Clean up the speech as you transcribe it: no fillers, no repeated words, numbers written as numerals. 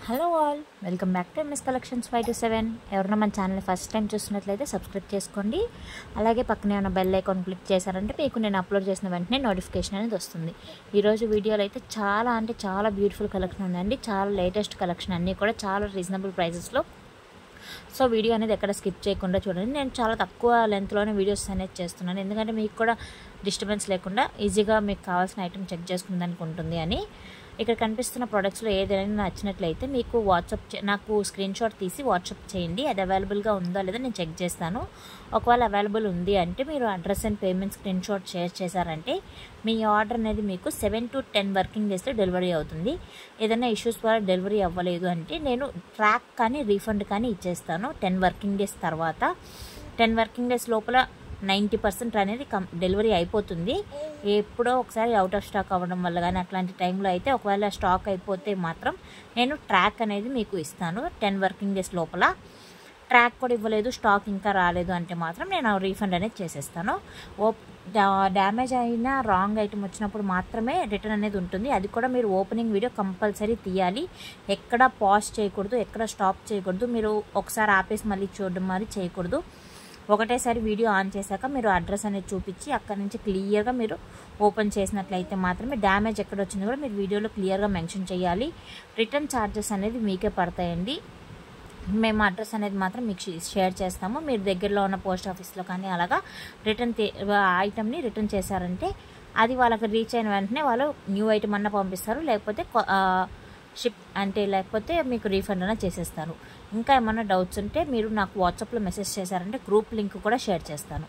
Hello all, welcome back to MS collections 527. ఎవరైనా మన ఛానల్ని ఫస్ట్ టైం చూస్తున్నట్లయితే సబ్స్క్రైబ్ చేసుకోండి. అలాగే పక్కనే ఉన్న బెల్ ఐకాన్ క్లిక్ చేశారంటే మీకు నేను అప్లోడ్ చేసిన వెంటనే నోటిఫికేషన్ అనేది వస్తుంది. ఈరోజు వీడియోలో అయితే చాలా బ్యూటిఫుల్ కలెక్షన్ ఉందండి. చాలా లేటెస్ట్ కలెక్షన్ అన్నీ కూడా చాలా రీజనబుల్ ప్రైజెస్లో. సో వీడియో అనేది ఎక్కడ స్కిప్ చేయకుండా చూడండి. నేను చాలా తక్కువ లెంత్లోనే వీడియోస్ అనేది చేస్తున్నాను, ఎందుకంటే మీకు కూడా డిస్టర్బెన్స్ లేకుండా ఈజీగా మీకు కావాల్సిన ఐటమ్ చెక్ చేసుకుందానికి ఉంటుంది అని. ఇక్కడ కనిపిస్తున్న ప్రోడక్ట్స్లో ఏదైనా నచ్చినట్లయితే మీకు నాకు స్క్రీన్ షాట్ తీసి వాట్సాప్ చేయండి. అది అవైలబుల్గా ఉందా లేదా నేను చెక్ చేస్తాను. ఒకవేళ అవైలబుల్ ఉంది అంటే మీరు address and payment screen shot share చేశారంటే మీ ఆర్డర్ అనేది మీకు 7 to 10 వర్కింగ్ డేస్లో డెలివరీ అవుతుంది. ఏదైనా ఇష్యూస్ ద్వారా డెలివరీ అవ్వలేదు అంటే నేను ట్రాక్ కానీ రీఫండ్ కానీ ఇచ్చేస్తాను 10 వర్కింగ్ డేస్ తర్వాత. 10 వర్కింగ్ డేస్ లోపల 90% అనేది డెలివరీ అయిపోతుంది. ఎప్పుడో ఒకసారి అవుట్ ఆఫ్ స్టాక్ అవ్వడం వల్ల కానీ అట్లాంటి టైంలో అయితే ఒకవేళ స్టాక్ అయిపోతే మాత్రం నేను ట్రాక్ అనేది మీకు ఇస్తాను 10 వర్కింగ్ డేస్ లోపల. ట్రాక్ కూడా ఇవ్వలేదు, స్టాక్ ఇంకా రాలేదు అంటే మాత్రం నేను రీఫండ్ అనేది చేసేస్తాను. డ్యామేజ్ అయినా రాంగ్ ఐటమ్ వచ్చినప్పుడు మాత్రమే రిటర్న్ అనేది ఉంటుంది. అది కూడా మీరు ఓపెనింగ్ వీడియో కంపల్సరీ తీయాలి. ఎక్కడ పాజ్ చేయకూడదు, ఎక్కడ స్టాప్ చేయకూడదు. మీరు ఒకసారి ఆపేసి మళ్ళీ చూడడం మరి చేయకూడదు. ఒకటేసారి వీడియో ఆన్ చేశాక మీరు అడ్రస్ అనేది చూపించి అక్కడ నుంచి క్లియర్గా మీరు ఓపెన్ చేసినట్లయితే మాత్రమే డ్యామేజ్ ఎక్కడ వచ్చిందో కూడా మీరు వీడియోలో క్లియర్గా మెన్షన్ చేయాలి. రిటర్న్ ఛార్జెస్ అనేది మీకే పడతాయండి. మేము అడ్రస్ అనేది మాత్రం మీకు షేర్ చేస్తాము. మీరు దగ్గరలో ఉన్న పోస్ట్ ఆఫీస్లో కానీ అలాగా ఐటమ్ని రిటర్న్ చేశారంటే అది వాళ్ళకి రీచ్ అయిన వెంటనే వాళ్ళు న్యూ ఐటమ్ అన్న పంపిస్తారు, లేకపోతే మీకు రీఫండ్ అయినా చేసేస్తారు. ఇంకా ఏమన్నా డౌట్స్ ఉంటే మీరు నాకు వాట్సాప్లో మెసేజ్ చేశారంటే గ్రూప్ లింక్ కూడా షేర్ చేస్తాను.